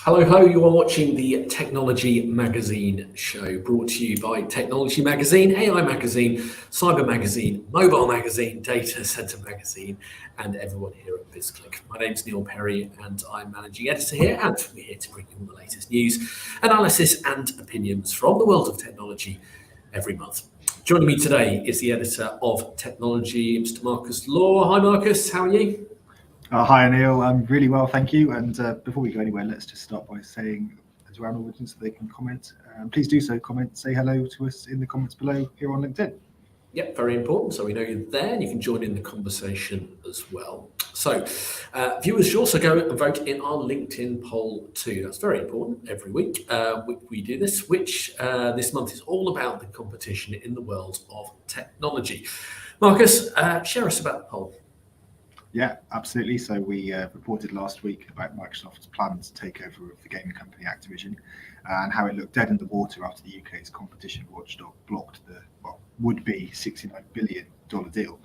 Hello, ho, you are watching the Technology Magazine show brought to you by Technology Magazine, AI Magazine, Cyber Magazine, Mobile Magazine, Data Center Magazine, and everyone here at BizClik. My name's Neil Perry and I'm managing editor here, and we're here to bring you all the latest news, analysis, and opinions from the world of technology every month. Joining me today is the editor of Technology, Mr. Marcus Law. Hi, Marcus, how are you? Hi, Neil. I'm really well, thank you. And before we go anywhere, let's just start by saying to our audience that they can comment. Please do so. Comment, say hello to us in the comments below here on LinkedIn. Yep, very important. So we know you're there and you can join in the conversation as well. So viewers should also go and vote in our LinkedIn poll too. That's very important every week. We do this, which this month is all about the competition in the world of technology. Marcus, share us about the poll. Yeah, absolutely. So we reported last week about Microsoft's plans to take over of the gaming company Activision and how it looked dead in the water after the UK's competition watchdog blocked the would-be $69 billion deal.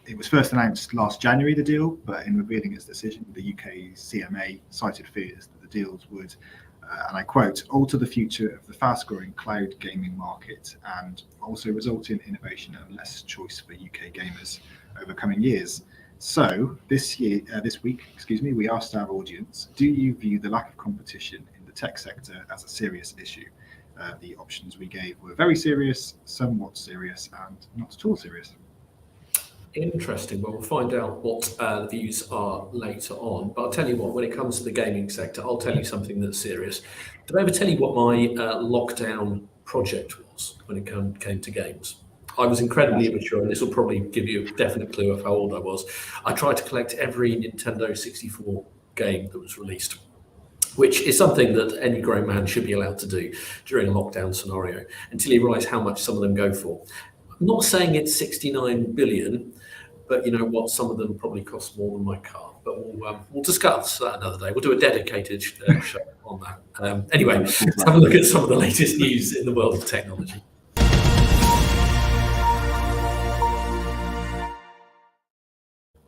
It was first announced last January, the deal, but in revealing its decision, the UK CMA cited fears that the deals would, and I quote, alter the future of the fast-growing cloud gaming market and also result in innovation and less choice for UK gamers over coming years. So this week, we asked our audience, do you view the lack of competition in the tech sector as a serious issue? The options we gave were very serious, somewhat serious, and not at all serious. Interesting. Well, we'll find out what the views are later on. But I'll tell you what, when it comes to the gaming sector, I'll tell you something that's serious. Did I ever tell you what my lockdown project was when it came to games? I was incredibly immature, and this will probably give you a definite clue of how old I was. I tried to collect every Nintendo 64 game that was released, which is something that any grown man should be allowed to do during a lockdown scenario, until you realise how much some of them go for. I'm not saying it's 69 billion, but you know what? Some of them probably cost more than my car. But we'll discuss that another day. We'll do a dedicated show on that. Anyway, let's have a look at some of the latest news in the world of technology.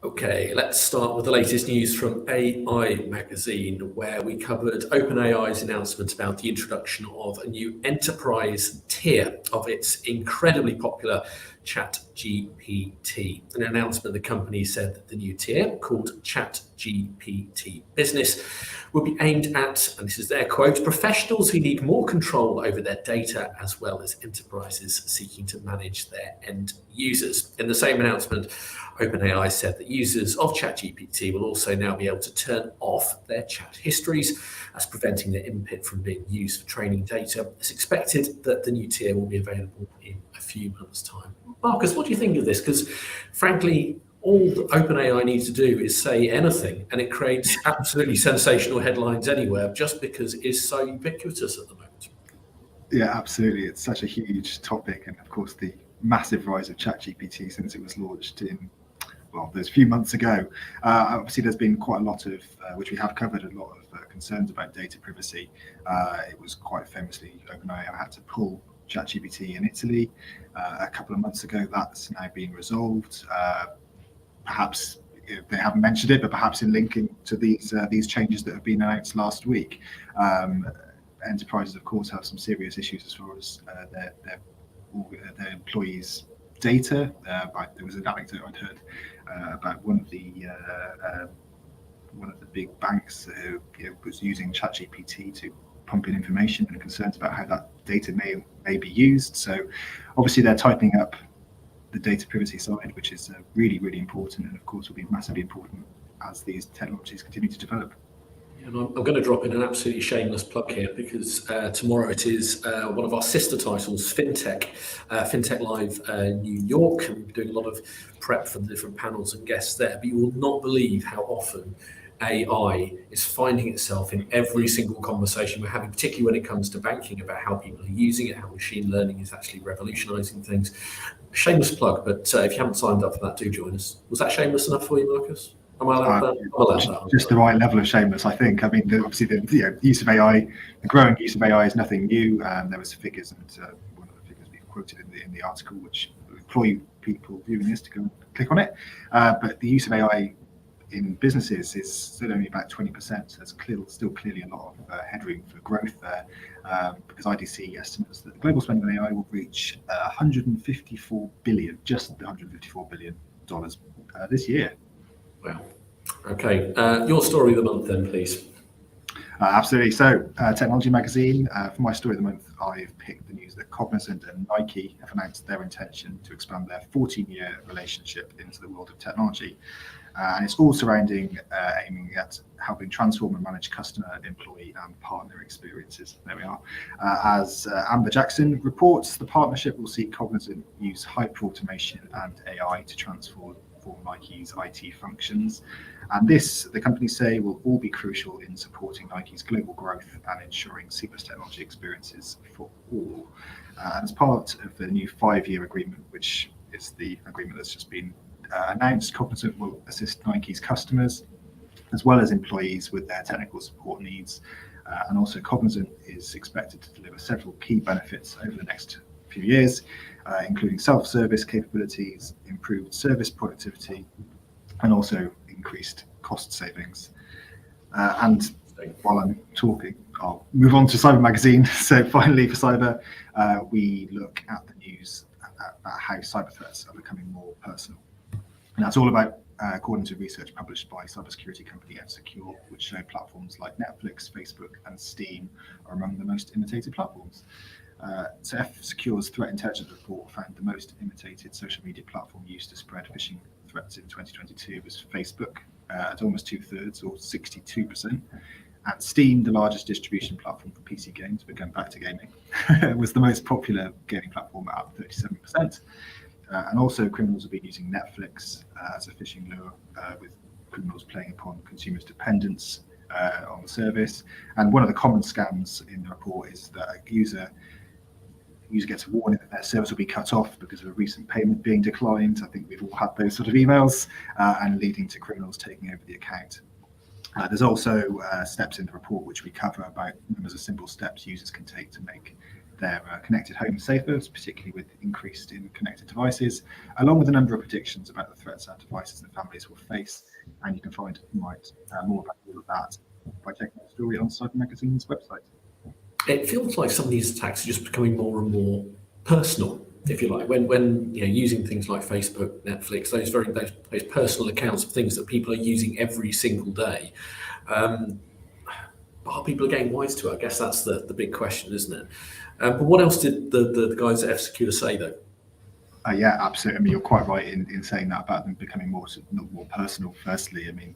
Okay, let's start with the latest news from AI Magazine, where we covered OpenAI's announcement about the introduction of a new enterprise tier of its incredibly popular ChatGPT. In an announcement, the company said that the new tier, called ChatGPT Business, will be aimed at, and this is their quote, professionals who need more control over their data, as well as enterprises seeking to manage their end users. In the same announcement, OpenAI said that users of ChatGPT will also now be able to turn off their chat histories, as preventing their input from being used for training data. It's expected that the new tier will be available in a few months' time. Marcus, what do you think of this? Because frankly, all that OpenAI needs to do is say anything, and it creates absolutely sensational headlines anywhere, just because it is so ubiquitous at the moment. Yeah, absolutely. It's such a huge topic, and of course the massive rise of ChatGPT since it was launched there's a few months ago. Obviously, there's been quite a lot of, which we have covered, a lot of concerns about data privacy. It was quite famously, OpenAI had to pull ChatGPT in Italy a couple of months ago. That's now been resolved. Perhaps they haven't mentioned it, but perhaps in linking to these changes that have been announced last week. Enterprises, of course, have some serious issues as far as their employees' data. There was an anecdote I'd heard about one of the big banks who was using ChatGPT to pump in information, and concerns about how that data may be used. So obviously they're tightening up the data privacy side, which is really, really important, and of course will be massively important as these technologies continue to develop. And I'm going to drop in an absolutely shameless plug here, because tomorrow it is one of our sister titles, FinTech Live New York. And we're doing a lot of prep for the different panels and guests there. But you will not believe how often AI is finding itself in every single conversation we're having, particularly when it comes to banking, about how people are using it, how machine learning is actually revolutionizing things. Shameless plug, but if you haven't signed up for that, do join us. Was that shameless enough for you, Marcus? Am I allowed that? Just the right level of shameless, I think. I mean, obviously, the use of AI, the growing use of AI is nothing new. There was figures, and one of the figures we quoted in the article, which employ people viewing this to go and click on it. But the use of AI in businesses is still only about 20%. So there's still clearly a lot of headroom for growth there, because IDC estimates that the global spending on AI will reach 154 billion, just 154 billion dollars this year. Wow. Okay. Your story of the month, then, please. Absolutely. So, Technology Magazine, for my story of the month, I've picked the news that Cognizant and Nike have announced their intention to expand their 14-year relationship into the world of technology. And it's all surrounding aiming at helping transform and manage customer, employee, and partner experiences. There we are. As Amber Jackson reports, the partnership will see Cognizant use hyper-automation and AI to transform Nike's IT functions. And this, the companies say, will all be crucial in supporting Nike's global growth and ensuring seamless technology experiences for all. And as part of the new 5-year agreement, which is the agreement that's just been announced, Cognizant will assist Nike's customers as well as employees with their technical support needs. And also Cognizant is expected to deliver several key benefits over the next few years, including self-service capabilities, improved service productivity, and also increased cost savings. And while I'm talking, I'll move on to Cyber Magazine. So finally, for cyber, we look at the news about how cyber threats are becoming more personal. And that's all about, according to research published by cybersecurity company F-Secure, which show platforms like Netflix, Facebook, and Steam are among the most imitated platforms. So F-Secure's threat intelligence report found the most imitated social media platform used to spread phishing threats in 2022 was Facebook, at almost 2/3 or 62%. And Steam, the largest distribution platform for PC games, but going back to gaming, was the most popular gaming platform at 37%. And also criminals have been using Netflix as a phishing lure, with criminals playing upon consumers' dependence on the service. And one of the common scams in the report is that a user gets a warning that their service will be cut off because of a recent payment being declined. I think we've all had those sort of emails, and leading to criminals taking over the account. There's also steps in the report which we cover about numbers of simple steps users can take to make their connected home safer, particularly with increased in connected devices, along with a number of predictions about the threats our devices and families will face. And you can find more about all of that by checking the story on Cyber Magazine's website. It feels like some of these attacks are just becoming more and more personal, if you like. When using things like Facebook, Netflix, those personal accounts of things that people are using every single day, are people getting wise to it? I guess that's the big question, isn't it? But what else did the guys at F-Secure say, though? Yeah, absolutely. I mean, you're quite right in saying that about them becoming more personal. Firstly, I mean,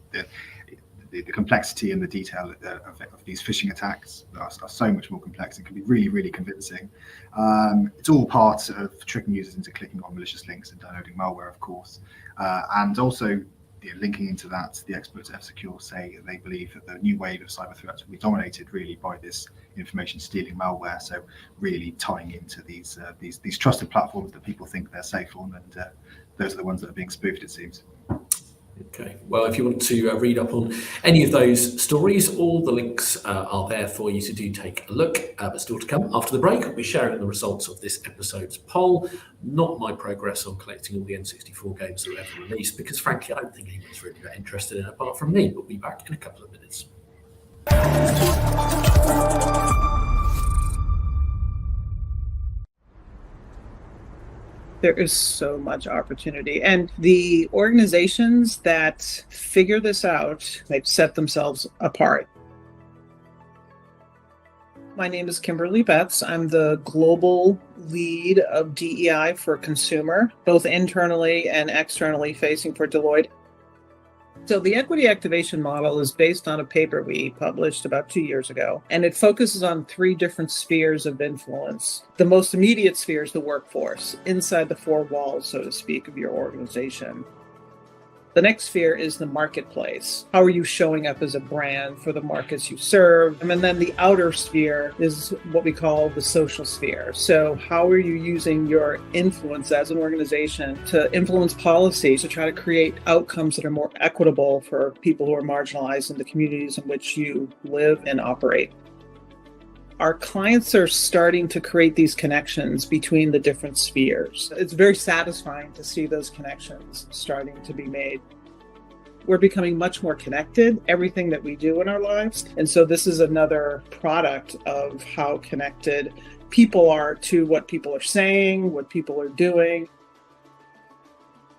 the complexity and the detail of these phishing attacks are so much more complex and can be really, really convincing. It's all part of tricking users into clicking on malicious links and downloading malware, of course. And also, linking into that, the experts at F-Secure say they believe that the new wave of cyber threats will be dominated really by this information stealing malware. So really tying into these trusted platforms that people think they're safe on, and those are the ones that are being spoofed, it seems. Okay, well, if you want to read up on any of those stories, all the links are there for you to do take a look. But still to come after the break, we'll be sharing the results of this episode's poll, not my progress on collecting all the N64 games that were ever released, because frankly, I don't think anyone's really that interested in it apart from me. We'll be back in a couple of minutes. There is so much opportunity, and the organizations that figure this out, they've set themselves apart. My name is Kimberly Betts. I'm the global lead of DEI for consumer, both internally and externally facing for Deloitte. So the equity activation model is based on a paper we published about 2 years ago, and it focuses on 3 different spheres of influence. The most immediate sphere is the workforce, inside the 4 walls, so to speak, of your organization. The next sphere is the marketplace. How are you showing up as a brand for the markets you serve? And then the outer sphere is what we call the social sphere. So how are you using your influence as an organization to influence policy, to try to create outcomes that are more equitable for people who are marginalized in the communities in which you live and operate? Our clients are starting to create these connections between the different spheres. It's very satisfying to see those connections starting to be made. We're becoming much more connected, everything that we do in our lives. And so this is another product of how connected people are to what people are saying, what people are doing.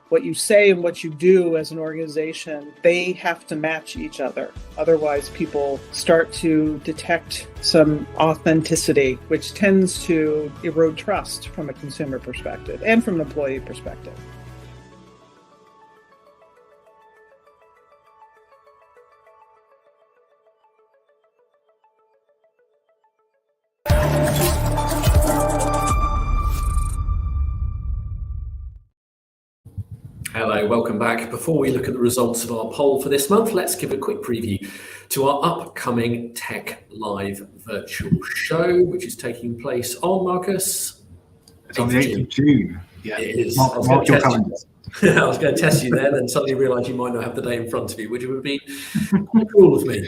What you say and what you do as an organization, they have to match each other. Otherwise, people start to detect some authenticity, which tends to erode trust from a consumer perspective and from an employee perspective. Hello, welcome back. Before we look at the results of our poll for this month, let's give a quick preview to our upcoming Tech Live virtual show, which is taking place on, Marcus? It's on the 8th of June. Yeah, it is. Mark your calendars. I was going to test you then and suddenly realised you might not have the day in front of you, which would be quite cool of me.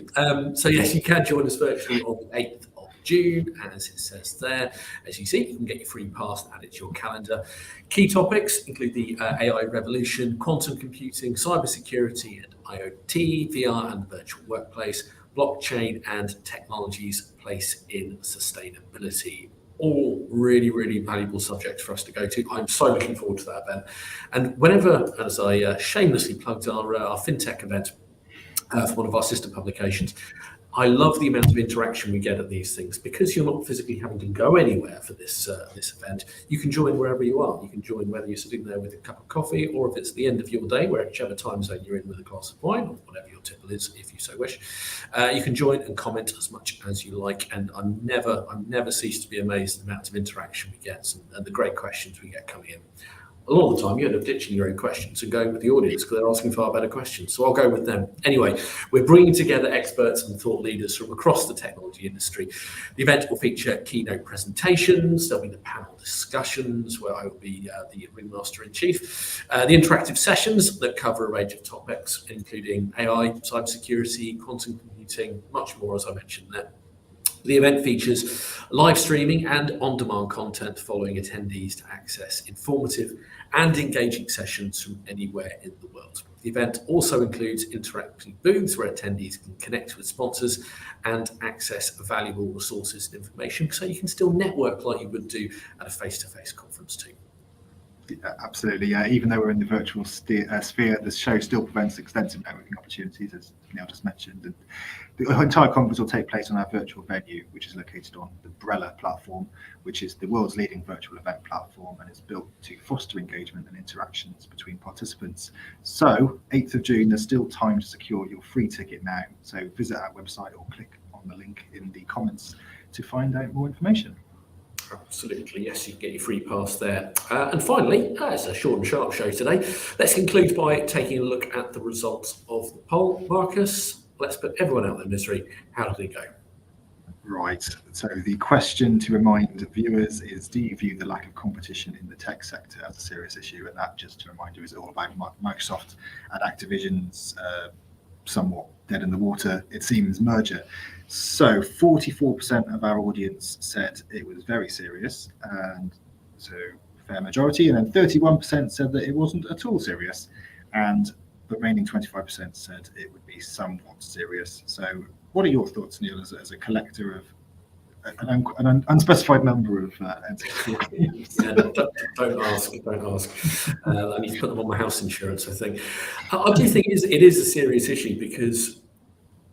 So yes, you can join us virtually on the 8th of June, as it says there. As you see, you can get your free pass added to your calendar. Key topics include the AI revolution, quantum computing, cybersecurity and IoT, VR and the virtual workplace, blockchain and technology's place in sustainability. All really, really valuable subjects for us to go to. I'm so looking forward to that event. And whenever, as I shamelessly plugged our FinTech event for one of our sister publications, I love the amount of interaction we get at these things because you're not physically having to go anywhere for this this event. You can join wherever you are. You can join whether you're sitting there with a cup of coffee or if it's the end of your day, whichever time zone you're in with a glass of wine or whatever your tipple is, if you so wish. You can join and comment as much as you like. And I'm never cease to be amazed at the amount of interaction we get and the great questions we get coming in. A lot of the time you end up ditching your own questions and going with the audience because they're asking far better questions. So I'll go with them. Anyway, we're bringing together experts and thought leaders from across the technology industry. The event will feature keynote presentations. There'll be the panel discussions where I will be the ringmaster in chief. The interactive sessions that cover a range of topics, including AI, cybersecurity, quantum computing, much more, as I mentioned there. The event features live streaming and on-demand content following attendees to access informative and engaging sessions from anywhere in the world. The event also includes interactive booths where attendees can connect with sponsors and access valuable resources and information, so you can still network like you would do at a face-to-face conference too. Yeah, absolutely. Yeah, even though we're in the virtual sphere, the show still presents extensive networking opportunities, as Neil just mentioned. And the entire conference will take place on our virtual venue, which is located on the Brella platform, which is the world's leading virtual event platform, and it's built to foster engagement and interactions between participants. So, 8th of June, there's still time to secure your free ticket now. So visit our website or click on the link in the comments to find out more information. Absolutely, yes, you can get your free pass there. And finally, it's a short and sharp show today. Let's conclude by taking a look at the results of the poll. Marcus, let's put everyone out of their misery. How did it go? Right, so the question to remind viewers is, do you view the lack of competition in the tech sector as a serious issue? And that, just to remind you, is all about Microsoft and Activision's somewhat dead in the water, it seems, merger. So 44% of our audience said it was very serious, and so fair majority, and then 31% said that it wasn't at all serious, and the remaining 25% said it would be somewhat serious. So what are your thoughts, Neil, as a collector of an unspecified number of entities? Yeah, don't ask. I need to put them on my house insurance, I think. I do think it is a serious issue because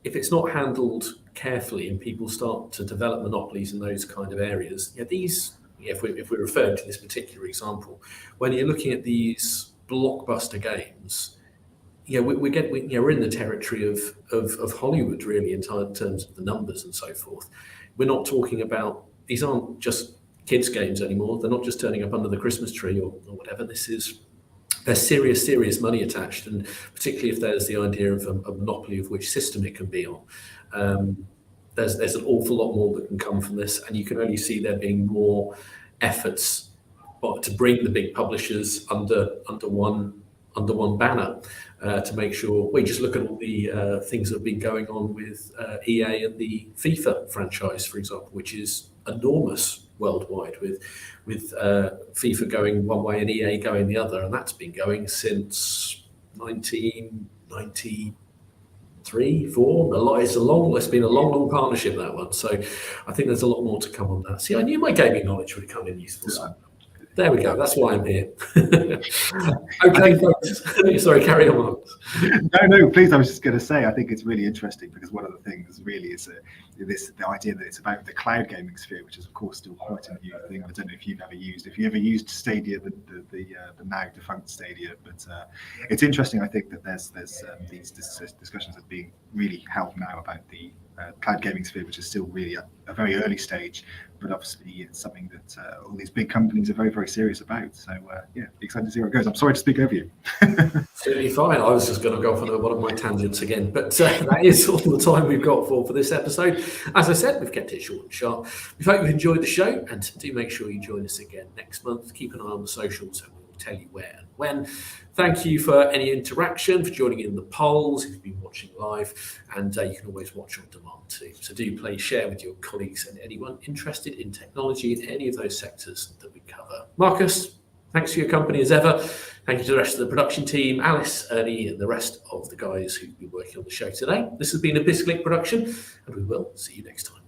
if it's not handled carefully and people start to develop monopolies in those kind of areas, if we're referring to this particular example, when you're looking at these blockbuster games, we're in the territory of Hollywood, really, in terms of the numbers and so forth. We're not talking about, these aren't just kids' games anymore. They're not just turning up under the Christmas tree or whatever. There's serious money attached, and particularly if there's the idea of a monopoly of which system it can be on. There's an awful lot more that can come from this, and you can only see there being more efforts to bring the big publishers under one banner to make sure. We just look at all the things that have been going on with EA and the FIFA franchise, for example, which is enormous worldwide, with FIFA going one way and EA going the other, and that's been going since 93, 4. It's been a long partnership, that one. So I think there's a lot more to come on that. See, I knew my gaming knowledge would come in useful. So there we go. That's why I'm here. Okay, folks. Sorry, carry on, Marcus. No, please. I was just going to say, I think it's really interesting because one of the things really is the idea that it's about the cloud gaming sphere, which is of course still quite a new thing. I don't know if you ever used Stadia, the now defunct Stadia, but it's interesting. I think that there's these discussions are being really held now about the cloud gaming sphere, which is still really at a very early stage, but obviously it's something that all these big companies are very, very serious about. So excited to see where it goes. I'm sorry to speak over you. Absolutely fine. I was just going to go off on one of my tangents again, but that is all the time we've got for this episode. As I said, we've kept it short and sharp. We hope you've enjoyed the show, and do make sure you join us again next month. Keep an eye on the socials, and we'll tell you where and when. Thank you for any interaction, for joining in the polls if you've been watching live, and you can always watch on demand too. So do please share with your colleagues and anyone interested in technology in any of those sectors that we cover. Marcus, thanks for your company as ever. Thank you to the rest of the production team, Alice, Ernie, and the rest of the guys who've been working on the show today. This has been a BizClik production, and we will see you next time.